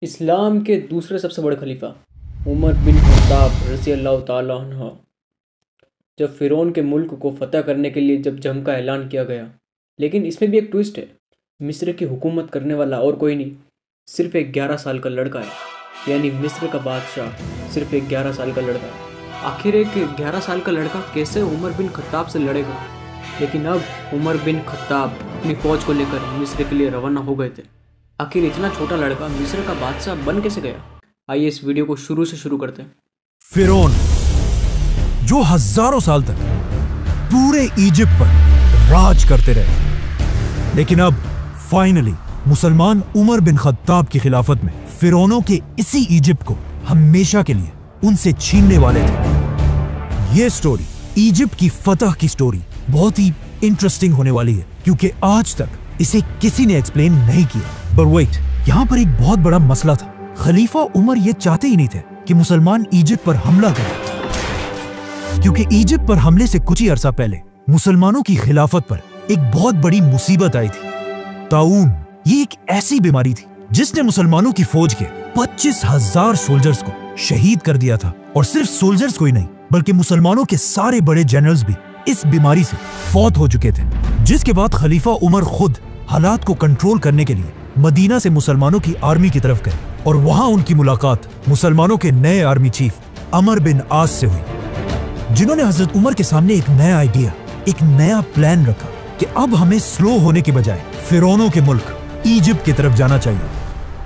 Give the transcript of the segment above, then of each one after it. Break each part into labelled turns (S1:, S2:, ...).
S1: इस्लाम के दूसरे सबसे बड़े खलीफा उमर बिन खत्ताब रज़ी अल्लाह ताला अन्हु जब फ़िरौन के मुल्क को फ़तह करने के लिए जब जंग का ऐलान किया गया, लेकिन इसमें भी एक ट्विस्ट है। मिस्र की हुकूमत करने वाला और कोई नहीं, सिर्फ एक 11 साल का लड़का है। यानी मिस्र का बादशाह सिर्फ एक 11 साल का लड़का है। आखिर एक 11 साल का लड़का कैसे उमर बिन खत्ताब से लड़ेगा? लेकिन अब उमर बिन खत्ताब अपनी फ़ौज को लेकर मिस्र के लिए रवाना हो गए थे। आखिर इतना छोटा लड़का मिस्र का बादशाह बन कैसे गया? आइए इस वीडियो को शुरू से शुरू करते हैं।
S2: फिरौन जो हजारों साल तक पूरे इजिप्ट पर राज करते रहे, लेकिन अब फाइनली मुसलमान उमर बिन खत्ताब की खिलाफत में फिरौनों के इसी इजिप्ट को हमेशा के लिए उनसे छीनने वाले थे। यह स्टोरी इजिप्ट की फतह की स्टोरी बहुत ही इंटरेस्टिंग होने वाली है, क्योंकि आज तक इसे किसी ने एक्सप्लेन नहीं किया। पर वेट, यहाँ पर एक बहुत बड़ा मसला था। खलीफा उमर ये चाहते ही नहीं थे कि मुसलमान इजिप्ट पर हमला करें, क्योंकि इजिप्ट पर हमले से कुछ ही अरसा पहले मुसलमानों की खिलाफत पर एक बहुत बड़ी मुसीबत आई थी, ताऊन। ये एक ऐसी बीमारी थी जिसने मुसलमानों की फौज के 25,000 सोल्जर्स को शहीद कर दिया था। और सिर्फ सोल्जर्स को ही नहीं, बल्कि मुसलमानों के सारे बड़े जनरल्स भी इस बीमारी से फौत हो चुके थे। जिसके बाद खलीफा उमर खुद हालात को कंट्रोल करने के लिए मदीना से मुसलमानों की आर्मी की तरफ गए, और वहां उनकी मुलाकात मुसलमानों के नए आर्मी चीफ अमर बिन आस से हुई, जिन्होंने हजरत उमर के सामने एक नया आइडिया, एक नया प्लान रखा कि अब हमें स्लो होने के बजाय फिरौनों के मुल्क इजिप्ट की तरफ जाना चाहिए।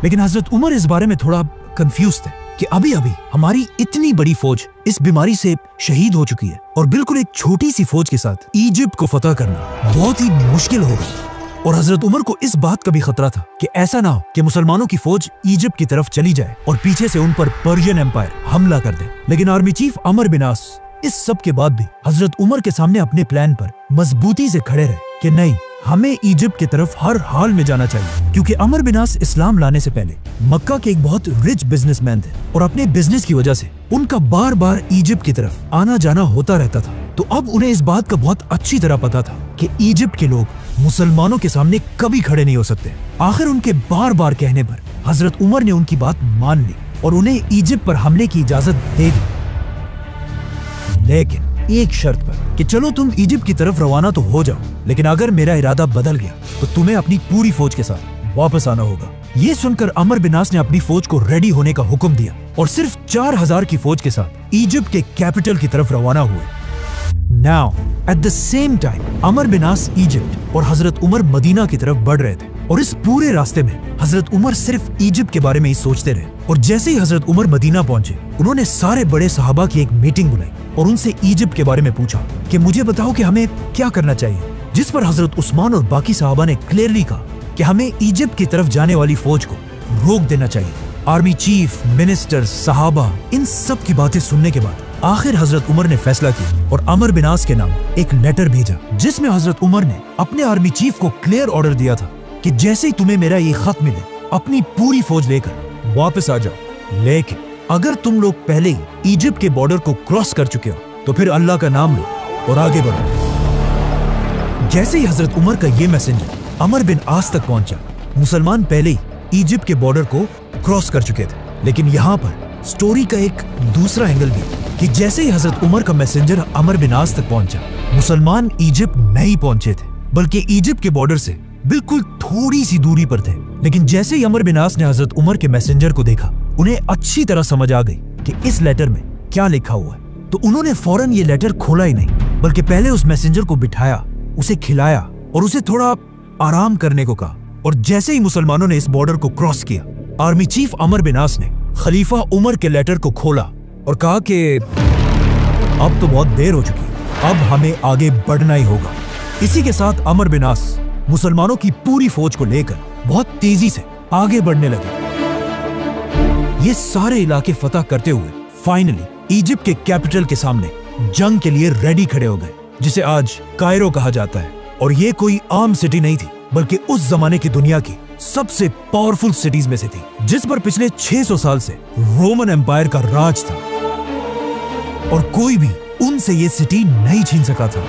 S2: लेकिन हजरत उमर इस बारे में थोड़ा कंफ्यूज थे कि अभी अभी हमारी इतनी बड़ी फौज इस बीमारी से शहीद हो चुकी है, और बिल्कुल एक छोटी सी फौज के साथ इजिप्ट को फतह करना बहुत ही मुश्किल होगा। और हजरत उमर को इस बात का भी खतरा था कि ऐसा ना हो कि मुसलमानों की फौज इजिप्ट की तरफ चली जाए और पीछे से उन पर पर्शियन एम्पायर हमला कर दे। लेकिन आर्मी चीफ अमर बिन आस इस सब के बाद भी हजरत उमर के सामने अपने प्लान पर मजबूती से खड़े रहे कि नहीं, हमें इजिप्ट की तरफ हर हाल में जाना चाहिए। क्योंकि अमर बिन आस इस्लाम लाने से पहले मक्का के एक बहुत रिच बिजनेसमैन थे, और अपने बिजनेस की वजह से उनका बार बार इजिप्ट की तरफ आना जाना होता रहता था। तो अब उन्हें इस बात का बहुत अच्छी तरह पता था कि इजिप्ट के लोग मुसलमानों के सामने कभी खड़े नहीं हो सकते। आखिर उनके बार बार कहने पर हजरत उमर ने उनकी बात मान ली और उन्हें इजिप्ट पर हमले की इजाजत दे दी, लेकिन एक शर्त पर कि चलो तुम इजिप्ट की तरफ रवाना तो हो जाओ, लेकिन अगर मेरा इरादा बदल गया तो तुम्हें अपनी पूरी फौज के साथ वापस आना होगा। ये सुनकर अमर बिन आस ने अपनी फौज को रेडी होने का हुक्म दिया और सिर्फ 4,000 की फौज के साथ इजिप्ट के कैपिटल की तरफ रवाना हुए। Now at the same time Amr bin As Egypt और हजरत उमर मदीना की तरफ बढ़ रहे थे, और इस पूरे रास्ते में हजरत उमर सिर्फ इजिप्ट के बारे में ही सोचते रहे। और जैसे ही हजरत उमर मदीना पहुंचे, उन्होंने सारे बड़े सहाबा की एक मीटिंग बुलाई और उनसे इजिप्ट के बारे में पूछा कि मुझे बताओ कि हमें क्या करना चाहिए। जिस पर हजरत उस्मान और बाकी सहाबा ने क्लियरली कहा कि हमें इजिप्ट की तरफ जाने वाली फौज को रोक देना चाहिए। आर्मी चीफ, मिनिस्टर, सहाबा, इन सब की बातें सुनने के बाद आखिर हजरत उमर ने फैसला किया और अमर बिन आस के नाम एक लेटर भेजा, जिसमें हजरत उमर ने अपने आर्मी चीफ को क्लियर ऑर्डर दिया था कि जैसे ही तुम्हें मेरा ये खत मिले, अपनी पूरी फौज लेकर वापस आ जाओ। लेकिन अगर तुम लोग पहले ही इजिप्ट के बॉर्डर को क्रॉस कर चुके हो तो फिर अल्लाह का नाम लो और आगे बढ़ो। जैसे ही हजरत उमर का ये मैसेंजर अमर बिन आस तक पहुंचा, मुसलमान पहले ही इजिप्ट के बॉर्डर को क्रॉस कर चुके थे। लेकिन यहाँ पर स्टोरी का एक दूसरा एंगल भी कि जैसे ही हजरत उमर का मैसेंजर अमर बिन आस तक पहुंचा, मुसलमान इजिप्ट नहीं पहुंचे थे, बल्कि इजिप्ट के बॉर्डर से बिल्कुल थोड़ी सी दूरी पर थे। लेकिन जैसे ही अमर बिन आस ने हजरत उमर के मैसेंजर को देखा, उन्हें अच्छी तरह समझ आ गई कि इस लेटर में क्या लिखा हुआ है। तो उन्होंने फौरन ये लेटर खोला ही नहीं, बल्कि पहले उस मैसेंजर को बिठाया, उसे खिलाया और उसे थोड़ा आराम करने को कहा। और जैसे ही मुसलमानों ने इस बॉर्डर को क्रॉस किया, आर्मी चीफ अमर बिन आस ने खलीफा उमर के लेटर को खोला और कहा कि अब तो बहुत देर हो चुकी है, अब हमें आगे बढ़ना ही होगा। इसी के साथ अमर बिन आस मुसलमानों की पूरी फौज को लेकर बहुत तेजी से आगे बढ़ने लगे। ये सारे इलाके फतह करते हुए फाइनली इजिप्ट के कैपिटल के सामने जंग के लिए रेडी खड़े हो गए, जिसे आज कायरो कहा जाता है। और ये कोई आम सिटी नहीं थी, बल्कि उस जमाने की दुनिया की सबसे पावरफुल सिटीज में से थी, जिस पर पिछले 600 साल से रोमन एम्पायर का राज था, और कोई भी उनसे ये सिटी नहीं छीन सका था।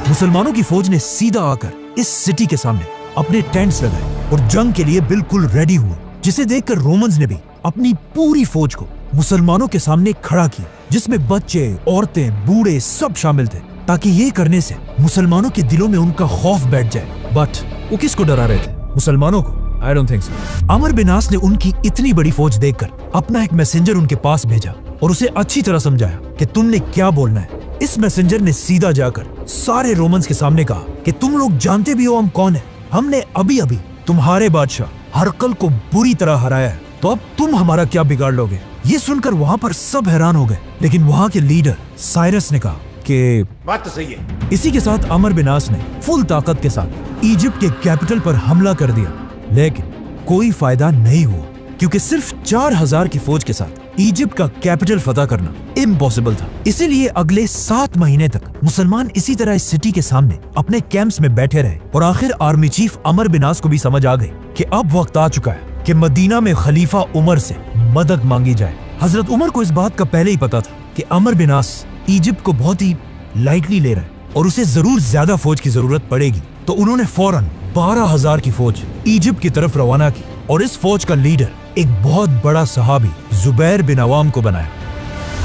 S2: मुसलमानों की फौज ने सीधा आकर इस सिटी के सामने अपने टेंट्स लगाए और जंग के लिए बिल्कुल रेडी हुए जिसे देखकर रोमन्स ने भी अपनी पूरी फौज को मुसलमानों के सामने खड़ा किया, जिसमें बच्चे, औरतें, बूढ़े सब शामिल थे, ताकि ये करने से मुसलमानों के दिलों में उनका खौफ बैठ जाए। बट वो किसको डरा रहे थे? मुसलमानों को? I don't think so. Amar bin आस ने उनकी इतनी बड़ी फौज देखकर अपना एक मैसेंजर उनके पास भेजा और उसे अच्छी तरह समझाया कि तुमने क्या बोलना है। इस मैसेंजर ने सीधा जाकर सारे रोमन्स के सामने कहा कि तुम लोग जानते भी हो हम कौन है। हमने अभी अभी तुम्हारे बादशाह हरकल को बुरी तरह हराया है, तो अब तुम हमारा क्या बिगाड़ लोगे। ये सुनकर वहाँ पर सब हैरान हो गए, लेकिन वहाँ के लीडर साइरस ने कहा कि
S3: बात तो सही है।
S2: इसी के साथ अमर बिन आस ने फुल ताकत के साथ इजिप्ट के कैपिटल पर हमला कर दिया, लेकिन कोई फायदा नहीं हुआ, क्योंकि सिर्फ 4000 की फौज के साथ इजिप्ट का कैपिटल फतह करना इम्पॉसिबल था। इसीलिए अगले 7 महीने तक मुसलमान इसी तरह इस सिटी के सामने अपने कैंप्स में बैठे रहे और आखिर आर्मी चीफ अमर बिन आस को भी समझ आ गई कि अब वक्त आ चुका है कि मदीना में खलीफा उमर से मदद मांगी जाए। हजरत उमर को इस बात का पहले ही पता था कि अमर बिन आस इजिप्ट को बहुत ही लाइटली ले रहा है और उसे जरूर ज्यादा फौज की जरूरत पड़ेगी, तो उन्होंने फौरन 12000 की फौज इजिप्ट की तरफ रवाना की और इस फौज का लीडर एक बहुत बड़ा सहाबी जुबैर बिन अवाम को बनाया।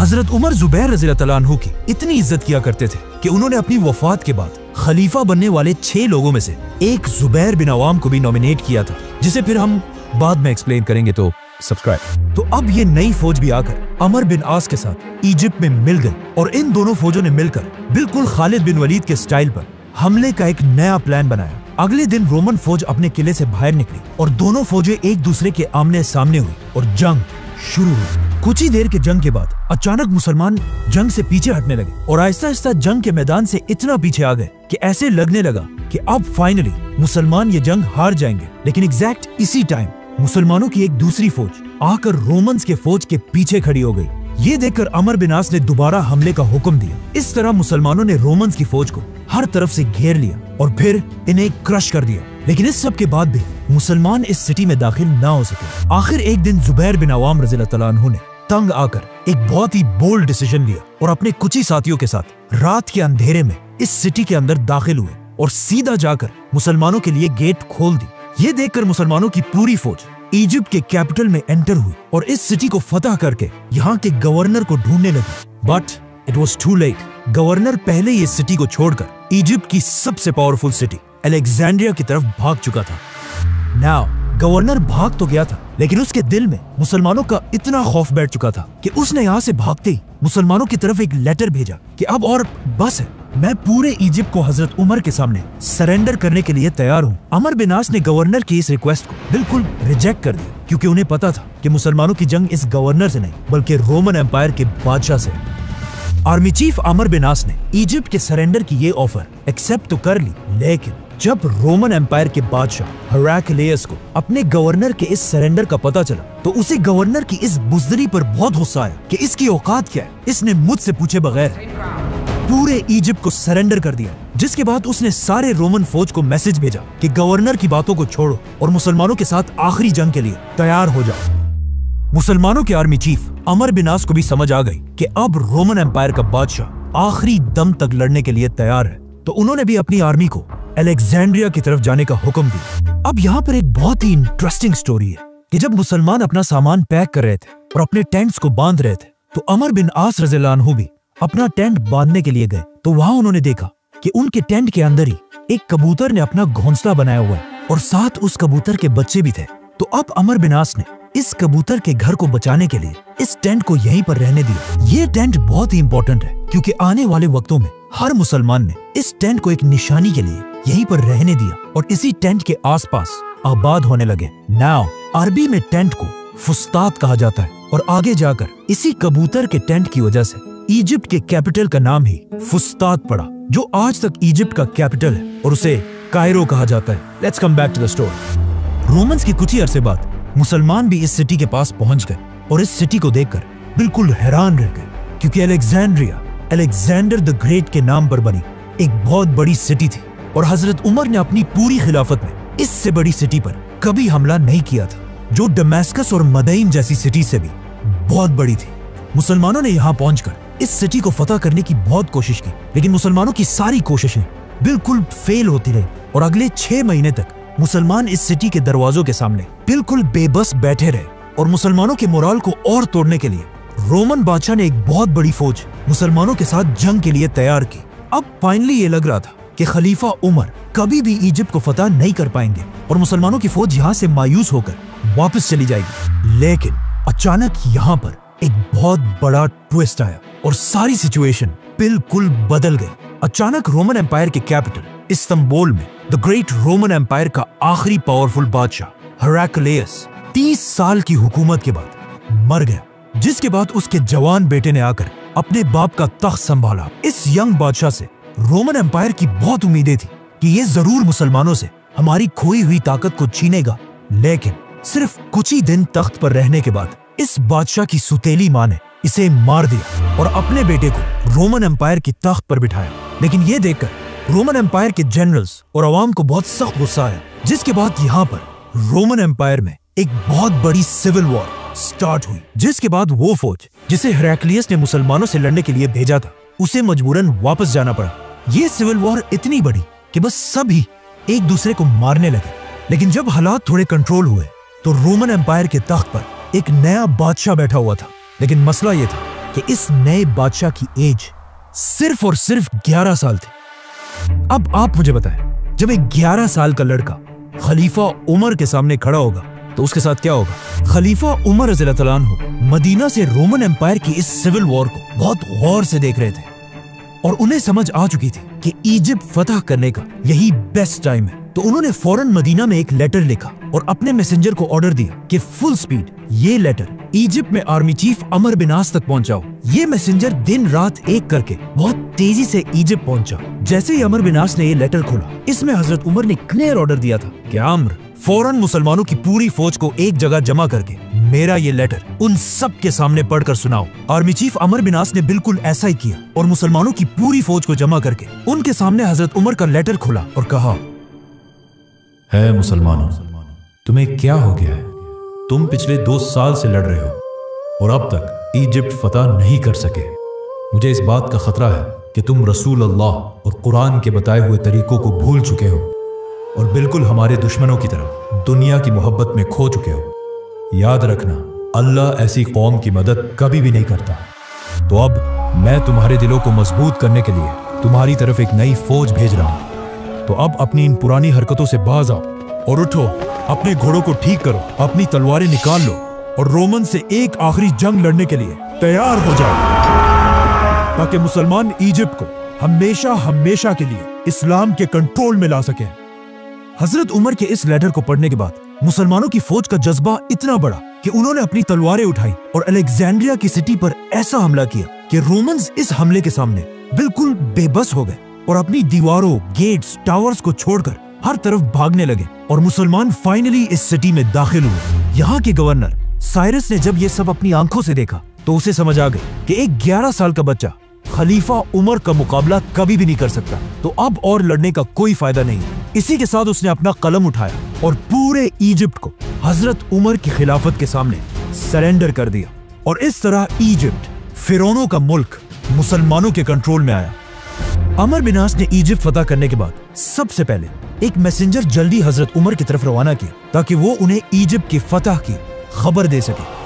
S2: हजरत उमर जुबैर रज़ी अल्लाह अन्हु की इतनी इज्जत किया करते थे कि उन्होंने अपनी वफात के बाद खलीफा बनने वाले 6 लोगों में से एक जुबैर बिन अवाम को भी नॉमिनेट किया था, जिसे फिर हम बाद में एक्सप्लेन करेंगे, तो सब्सक्राइब। तो अब ये नई फौज भी आकर अमर बिन आस के साथ इजिप्ट में मिल गई और इन दोनों फौजों ने मिलकर बिल्कुल खालिद बिन वलीद के स्टाइल पर हमले का एक नया प्लान बनाया। अगले दिन रोमन फौज अपने किले से बाहर निकली और दोनों फौजें एक दूसरे के आमने सामने हुई और जंग शुरू हुई। कुछ ही देर के जंग के बाद अचानक मुसलमान जंग से पीछे हटने लगे और आहिस्ता आहिस्ता जंग के मैदान से इतना पीछे आ गए कि ऐसे लगने लगा कि अब फाइनली मुसलमान ये जंग हार जाएंगे। लेकिन एग्जैक्ट इसी टाइम मुसलमानों की एक दूसरी फौज आकर रोमन्स के फौज के पीछे खड़ी हो गई। ये देखकर अमर बिन आस ने दोबारा हमले का हुक्म दिया। इस तरह मुसलमानों ने रोमन्स की फौज को हर तरफ से घेर लिया और फिर इन्हें क्रश कर दिया। लेकिन इस सब के बाद भी मुसलमान इस सिटी में दाखिल ना हो सके। आखिर एक दिन जुबैर बिन अवाम रज़ी अल्लाह अन्हु ने तंग आकर एक बहुत ही बोल्ड डिसीजन लिया और अपने कुछ ही साथियों के साथ रात के अंधेरे में इस सिटी के अंदर दाखिल हुए और सीधा जाकर मुसलमानों के लिए गेट खोल दी। ये देखकर मुसलमानों की पूरी फौज इजिप्ट के कैपिटल में एंटर हुई और इस सिटी को फतह करके यहाँ के गवर्नर को ढूंढने लगी। But it was too late. Governor पहले ही इस सिटी को छोड़कर इजिप्ट की सबसे पावरफुल सिटी अलेक्जेंड्रिया की तरफ भाग चुका था। नाउ गवर्नर भाग तो गया था, लेकिन उसके दिल में मुसलमानों का इतना खौफ बैठ चुका था कि उसने यहाँ से भागते ही मुसलमानों की तरफ एक लेटर भेजा कि अब और बस है, मैं पूरे इजिप्ट को हजरत उमर के सामने सरेंडर करने के लिए तैयार हूँ। अमर बिन आस ने गवर्नर की इस रिक्वेस्ट को बिल्कुल रिजेक्ट कर दिया, क्योंकि उन्हें पता था कि मुसलमानों की जंग इस गवर्नर से नहीं बल्कि रोमन एम्पायर के बादशाह से। आर्मी चीफ अमर बिन आस ने इजिप्ट के सरेंडर की ये ऑफर एक्सेप्ट तो कर ली, लेकिन जब रोमन एम्पायर के बादशाह हेराक्लियस को अपने गवर्नर के इस सरेंडर का पता चला, तो उसे गवर्नर की इस बुज़दिली पर बहुत गुस्सा आया कि इसकी औकात क्या है, इसने मुझसे पूछे बगैर पूरे इजिप्ट को सरेंडर कर दिया। जिसके बाद उसने सारे रोमन फौज को मैसेज भेजा कि गवर्नर की बातों को छोड़ो और मुसलमानों के साथ आखिरी जंग के लिए तैयार हो जाओ। मुसलमानों के आर्मी चीफ अमर बिन आस को भी समझ आ गई कि अब रोमन एम्पायर का बादशाह आखिरी दम तक लड़ने के लिए तैयार है, तो उन्होंने भी अपनी आर्मी को अलेक्जेंड्रिया की तरफ जाने का हुक्म दिया। अब यहाँ पर एक बहुत ही इंटरेस्टिंग स्टोरी है कि जब मुसलमान अपना सामान पैक कर रहे थे और अपने टेंट्स को बांध रहे थे, तो अमर बिन आस रज़ी अल्लाह अन्हु भी अपना टेंट बांधने के लिए गए। तो वहां उन्होंने देखा कि उनके टेंट के अंदर ही एक कबूतर ने अपना घोंसला बनाया हुआ है और साथ उस कबूतर के बच्चे भी थे। तो अब अमर बिन आस ने इस कबूतर के घर को बचाने के लिए इस टेंट को यहीं पर रहने दिया। ये टेंट बहुत ही इंपॉर्टेंट है, क्योंकि आने वाले वक्तों में हर मुसलमान ने इस टेंट को एक निशानी के लिए यहीं पर रहने दिया और इसी टेंट के आसपास आबाद होने लगे। नाउ अरबी में टेंट को फुस्तात कहा जाता है और आगे जाकर इसी कबूतर के टेंट की वजह से इजिप्ट के कैपिटल का नाम ही फुस्तात पड़ा, जो आज तक इजिप्ट का कैपिटल है और उसे कायरो कहा जाता है। Let's come back to the story. Romans की कुछ ही अरसे बाद मुसलमान भी इस सिटी के पास पहुंच गए और इस सिटी को देखकर बिल्कुल हैरान रह गए, क्योंकि अलेक्जेंड्रिया अलेक्जेंडर द ग्रेट के नाम पर बनी एक बहुत बड़ी सिटी थी और हजरत उमर ने अपनी पूरी खिलाफत में इससे बड़ी सिटी पर कभी हमला नहीं किया था, जो दमेस्कस और मदईन जैसी सिटी से भी बहुत बड़ी थी। मुसलमानों ने यहाँ पहुंचकर इस सिटी को फतह करने की बहुत कोशिश की, लेकिन मुसलमानों की सारी कोशिशें बिल्कुल फेल होती रही और अगले 6 महीने तक मुसलमान इस सिटी के दरवाजों के सामने बिल्कुल बेबस बैठे रहे और मुसलमानों के मोराल को और तोड़ने के लिए रोमन बादशाह ने एक बहुत बड़ी फौज मुसलमानों के साथ जंग के लिए तैयार की। अब फाइनली ये लग रहा था कि खलीफा उमर कभी भी इजिप्ट को फतह नहीं कर पाएंगे और मुसलमानों की फौज यहाँ से मायूस होकर वापस चली जाएगी। लेकिन अचानक यहाँ पर एक बहुत बड़ा ट्विस्ट आया और सारी सिचुएशन बिल्कुल बदल गई। अचानक रोमन एम्पायर के कैपिटल इस्तांबुल में द ग्रेट रोमन एम्पायर का आखिरी पावरफुल बादशाह हेराक्लियस 30 साल की हुकूमत के बाद मर गया, जिसके बाद उसके जवान बेटे ने आकर अपने बाप का तख्त संभाला। इस यंग बादशाह से रोमन एम्पायर की बहुत उम्मीदें थी कि ये जरूर मुसलमानों से हमारी खोई हुई ताकत को छीनेगा, लेकिन सिर्फ कुछ ही दिन तख्त पर रहने के बाद इस बादशाह की सुतेली मां ने इसे मार दिया और अपने बेटे को रोमन एम्पायर की तख्त पर बिठाया। लेकिन ये देखकर रोमन एम्पायर के जनरल्स और अवाम को बहुत सख्त गुस्सा आया, जिसके बाद यहाँ पर रोमन एम्पायर में एक बहुत बड़ी सिविल वॉर स्टार्ट हुई, जिसके बाद वो फौज जिसे हेराक्लियस ने मुसलमानों से लड़ने के लिए भेजा था उसे मजबूरन वापस जाना पड़ा। ये सिविल वॉर इतनी बड़ी कि बस सभी एक दूसरे को मारने लगे। लेकिन जब हालात थोड़े कंट्रोल हुए तो रोमन एम्पायर के तख्त पर एक नया बादशाह बैठा हुआ था। लेकिन मसला ये था कि इस नए बादशाह की एज सिर्फ और सिर्फ 11 साल थी। अब आप मुझे बताएं, जब एक 11 साल का लड़का खलीफा उमर के सामने खड़ा होगा तो उसके साथ क्या होगा? खलीफा उमर रज़ियल्लाहु अन्हु मदीना से रोमन एम्पायर की इस सिविल वॉर को बहुत गौर से देख रहे थे और उन्हें समझ आ चुकी थी कि इजिप्ट फतह करने का यही बेस्ट टाइम है। तो उन्होंने फौरन मदीना में एक लेटर लिखा और अपने मैसेंजर को ऑर्डर दिया कि फुल स्पीड ये लेटर इजिप्ट में आर्मी चीफ अमर बिन आस तक पहुंचाओ। ये मैसेंजर दिन रात एक करके बहुत तेजी से इजिप्ट पहुंचा। जैसे ही अमर बिन आस ने ये लेटर खोला, इसमें हजरत उमर ने क्लियर ऑर्डर दिया था कि अम्र फौरन मुसलमानों की पूरी फौज को एक जगह जमा करके मेरा ये लेटर उन सब के सामने पढ़कर सुनाओ। आर्मी चीफ अमर बिन आस ने बिल्कुल ऐसा ही किया और मुसलमानों की पूरी फौज को जमा करके उनके सामने हजरत उमर का लेटर खोला और कहा,
S3: है मुसलमानों, तुम्हें क्या हो गया है? तुम पिछले 2 साल से लड़ रहे हो और अब तक इजिप्ट फतह नहीं कर सके। मुझे इस बात का खतरा है कि तुम रसूल अल्लाह और कुरान के बताए हुए तरीकों को भूल चुके हो और बिल्कुल हमारे दुश्मनों की तरह दुनिया की मोहब्बत में खो चुके हो। याद रखना, अल्लाह ऐसी कौम की मदद कभी भी नहीं करता। तो अब मैं तुम्हारे दिलों को मजबूत करने के लिए तुम्हारी तरफ एक नई फौज भेज रहा हूं। तो अब अपनी इन पुरानी हरकतों से बाज आओ और उठो, अपने घोड़ों को ठीक करो, अपनी तलवारें निकाल लो और रोमन से एक आखिरी जंग लड़ने के लिए तैयार हो जाओ, ताकि मुसलमान इजिप्ट को हमेशा हमेशा के लिए इस्लाम के कंट्रोल में ला सके। हजरत उमर के इस लेटर को पढ़ने के बाद मुसलमानों की फौज का जज्बा इतना बढ़ा कि उन्होंने अपनी तलवारें उठाई और अलेक्जेंड्रिया की सिटी पर ऐसा हमला किया कि रोमन्स इस हमले के सामने बिल्कुल बेबस हो गए और अपनी दीवारों, गेट्स, टावर्स को छोड़कर हर तरफ भागने लगे और मुसलमान फाइनली इस सिटी में दाखिल हुए। यहाँ के गवर्नर साइरस ने जब ये सब अपनी आंखों से देखा तो उसे समझ आ गई कि एक 11 साल का बच्चा खलीफा उमर का मुकाबला कभी भी नहीं कर सकता, तो अब और लड़ने का कोई फायदा नहीं है। इसी के साथ उसने अपना कलम उठाया और पूरे इजिप्ट को हजरत उमर की खिलाफत के सामने सरेंडर कर दिया और इस तरह इजिप्ट, फिरौनों का मुल्क, मुसलमानों के कंट्रोल में आया। अमर बिन आस ने इजिप्ट फतह करने के बाद सबसे पहले एक मैसेंजर जल्दी हजरत उमर की तरफ रवाना किया ताकि वो उन्हें इजिप्ट की फतह की खबर दे सके।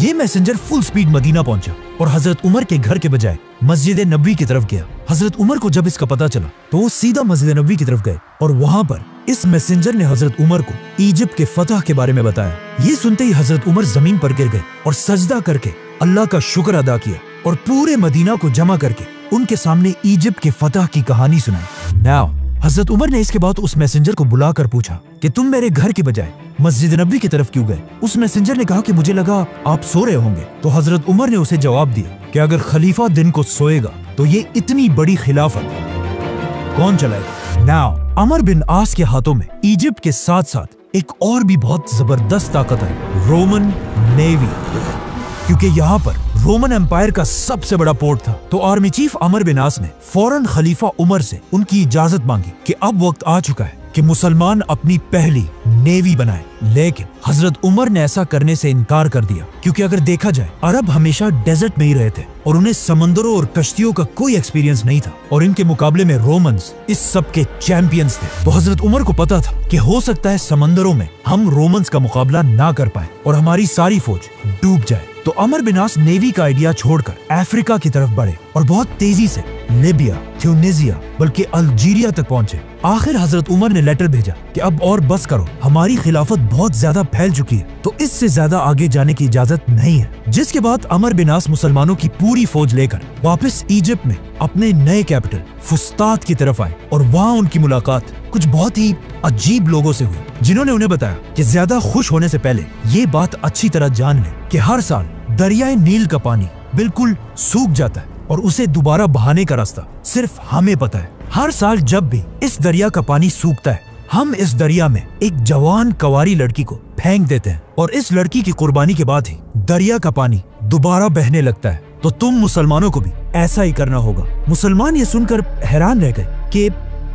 S3: ये मैसेंजर फुल स्पीड मदीना पहुंचा और हजरत उमर के घर के बजाय मस्जिद नबवी की तरफ गया। हजरत उमर को जब इसका पता चला तो वो सीधा मस्जिद नबवी की तरफ गए और वहां पर इस मैसेंजर ने हजरत उमर को इजिप्ट के फतह के बारे में बताया। ये सुनते ही हजरत उमर जमीन पर गिर गए और सजदा करके अल्लाह का शुक्र अदा किया और पूरे मदीना को जमा करके उनके सामने इजिप्ट के फतह की कहानी सुनाई। नाउ हजरत उमर ने इसके बाद उस मैसेंजर को बुलाकर पूछा कि तुम मेरे घर के बजाय मस्जिद नबवी की तरफ क्यों गए? उस मैसेंजर ने कहा कि मुझे लगा आप सो रहे होंगे। तो हजरत उमर ने उसे जवाब दिया कि अगर खलीफा दिन को सोएगा तो ये इतनी बड़ी खिलाफत कौन चलाएगा? नाउ अमर बिन आस के हाथों में इजिप्ट के साथ साथ एक और भी बहुत जबरदस्त ताकत है, रोमन नेवी, क्योंकि यहाँ पर रोमन एम्पायर का सबसे बड़ा पोर्ट था। तो आर्मी चीफ अमर बिन आस ने फौरन खलीफा उमर से उनकी इजाजत मांगी कि अब वक्त आ चुका है
S2: कि मुसलमान अपनी पहली नेवी बनाए, लेकिन हजरत उमर ने ऐसा करने से इनकार कर दिया, क्योंकि अगर देखा जाए अरब हमेशा डेजर्ट में ही रहे थे और उन्हें समंदरों और कश्तियों का कोई एक्सपीरियंस नहीं था, और इनके मुकाबले में रोमन्स इस सब के चैंपियंस थे। तो हजरत उमर को पता था कि हो सकता है समंदरों में हम रोमन्स का मुकाबला ना कर पाए और हमारी सारी फौज डूब जाए। तो अमर बिन आस नेवी का आइडिया छोड़कर अफ्रीका की तरफ बढ़े और बहुत तेजी से लीबिया, ट्यूनीसिया, बल्कि अल्जीरिया तक पहुंचे। आखिर हजरत उमर ने लेटर भेजा कि अब और बस करो, हमारी खिलाफत बहुत ज्यादा फैल चुकी है, तो इससे ज्यादा आगे जाने की इजाजत नहीं है। जिसके बाद अमर बिन आस मुसलमानों की पूरी फौज लेकर वापस इजिप्ट में अपने नए कैपिटल फुस्तात की तरफ आए, और वहाँ उनकी मुलाकात कुछ बहुत ही अजीब लोगों से हुई, जिन्होंने उन्हें बताया कि ज्यादा खुश होने से पहले ये बात अच्छी तरह जान लें कि हर साल दरियाए नील का पानी बिल्कुल सूख जाता है और उसे दोबारा बहाने का रास्ता सिर्फ हमें पता है। हर साल जब भी इस दरिया का पानी सूखता है, हम इस दरिया में एक जवान कंवारी लड़की को फेंक देते हैं, और इस लड़की की कुर्बानी के बाद ही दरिया का पानी दोबारा बहने लगता है। तो तुम मुसलमानों को भी ऐसा ही करना होगा। मुसलमान ये सुनकर हैरान रह गए कि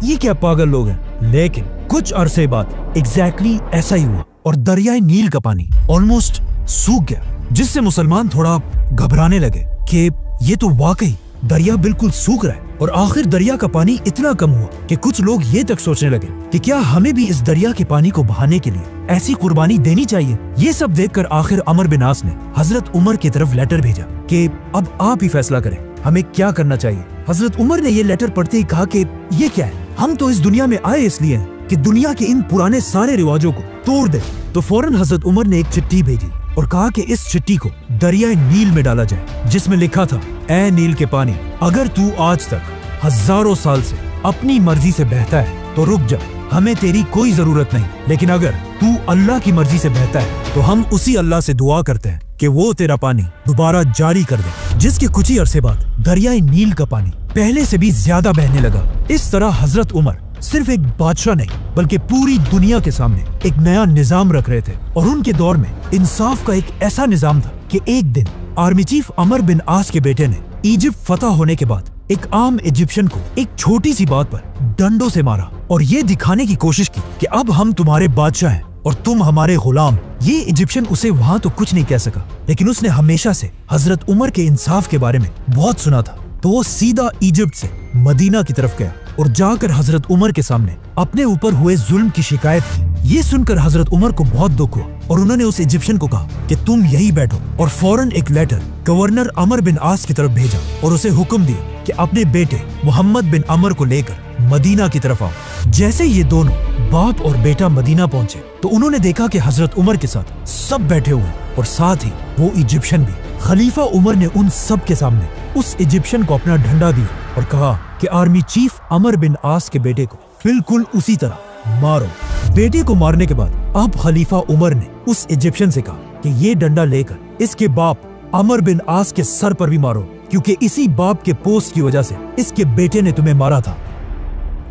S2: ये क्या पागल लोग हैं, लेकिन कुछ अरसे बाद एग्जैक्टली ऐसा ही हुआ और दरियाए नील का पानी ऑलमोस्ट सूख गया, जिससे मुसलमान थोड़ा घबराने लगे कि ये तो वाकई दरिया बिल्कुल सूख रहा है। और आखिर दरिया का पानी इतना कम हुआ कि कुछ लोग ये तक सोचने लगे कि क्या हमें भी इस दरिया के पानी को बहाने के लिए ऐसी कुर्बानी देनी चाहिए। ये सब देखकर आखिर अमर बिन आस ने हजरत उमर की तरफ लेटर भेजा कि अब आप ही फैसला करें, हमें क्या करना चाहिए। हजरत उमर ने ये लेटर पढ़ते ही कहा कि ये क्या है, हम तो इस दुनिया में आए इसलिए हैं कि दुनिया के इन पुराने सारे रिवाजों को तोड़ दे। तो फौरन हजरत उमर ने एक चिट्ठी भेजी और कहा कि इस चिट्ठी को दरियाए नील में डाला जाए, जिसमें लिखा था, ऐ नील के पानी, अगर तू आज तक हजारों साल से अपनी मर्जी से बहता है तो रुक जा, हमें तेरी कोई जरूरत नहीं, लेकिन अगर तू अल्लाह की मर्जी से बहता है तो हम उसी अल्लाह से दुआ करते हैं कि वो तेरा पानी दोबारा जारी कर दे। जिसके कुछ ही अरसे बाद दरियाए नील का पानी पहले से भी ज्यादा बहने लगा। इस तरह हजरत उमर सिर्फ एक बादशाह नहीं बल्कि पूरी दुनिया के सामने एक नया निजाम रख रहे थे, और उनके दौर में इंसाफ का एक ऐसा निजाम था कि एक दिन आर्मी चीफ अमर बिन आस के बेटे ने इजिप्ट फतह होने के बाद एक आम इजिप्शियन को एक छोटी सी बात पर डंडों से मारा और ये दिखाने की कोशिश की कि अब हम तुम्हारे बादशाह हैं और तुम हमारे गुलाम। ये इजिप्शियन उसे वहाँ तो कुछ नहीं कह सका, लेकिन उसने हमेशा से हजरत उमर के इंसाफ के बारे में बहुत सुना था। तो वो सीधा इजिप्ट से मदीना की तरफ गया और जाकर हजरत उमर के सामने अपने ऊपर हुए जुल्म की शिकायत की। ये सुनकर हजरत उमर को बहुत दुख हुआ और उन्होंने उस इजिप्शियन को कहा कि तुम यही बैठो, और फौरन एक लेटर गवर्नर अमर बिन आस की तरफ भेजा और उसे हुक्म दिया कि अपने बेटे मोहम्मद बिन अमर को लेकर मदीना की तरफ आओ। जैसे ये दोनों बाप और बेटा मदीना पहुंचे तो उन्होंने देखा कि हजरत उमर के साथ सब बैठे हुए और साथ ही वो इजिप्शियन भी। खलीफा उमर ने उन सब के सामने उस इजिप्शियन को अपना डंडा दिया और कहा कि आर्मी चीफ अमर बिन आस के बेटे को बिल्कुल उसी तरह मारो। बेटे को मारने के बाद अब खलीफा उमर ने उस इजिप्शियन से कहा कि ये डंडा लेकर इसके बाप अमर बिन आस के सर पर भी मारो, क्योंकि इसी बाप के पोस्ट की वजह से इसके बेटे ने तुम्हें मारा था।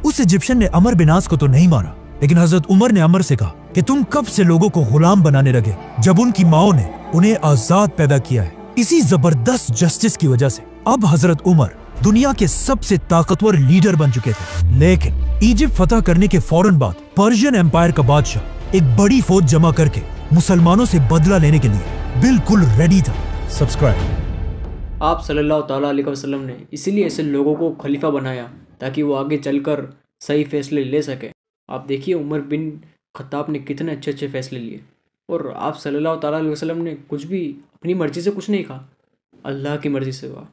S2: उस इजिप्शियन ने अमर बिन आस को तो नहीं मारा, लेकिन हजरत उमर ने अमर से कहा कि तुम कब से लोगों को गुलाम बनाने लगे जब उनकी माओ ने उन्हें आजाद पैदा किया है। इसी जबरदस्त जस्टिस की वजह से अब हजरत उमर दुनिया के सबसे ताकतवर लीडर बन चुके थे। लेकिन इजिप्ट फतह करने के फौरन बाद पर्शियन एम्पायर का बादशाह एक बड़ी फौज जमा करके मुसलमानों से बदला लेने के लिए बिल्कुल रेडी था। सब्सक्राइब।
S1: आप सल्लल्लाहु ताला अलैहि वसल्लम ने इसीलिए ऐसे लोगों को खलीफा बनाया ताकि वो आगे चलकर सही फैसले ले सके। आप देखिए उमर बिन खत्ताब ने कितने अच्छे अच्छे फैसले लिए, और आप सल्लल्लाहु ताला अलैहि वसल्लम ने कुछ भी अपनी मर्जी से कुछ नहीं कहा, अल्लाह की मर्जी से हुआ।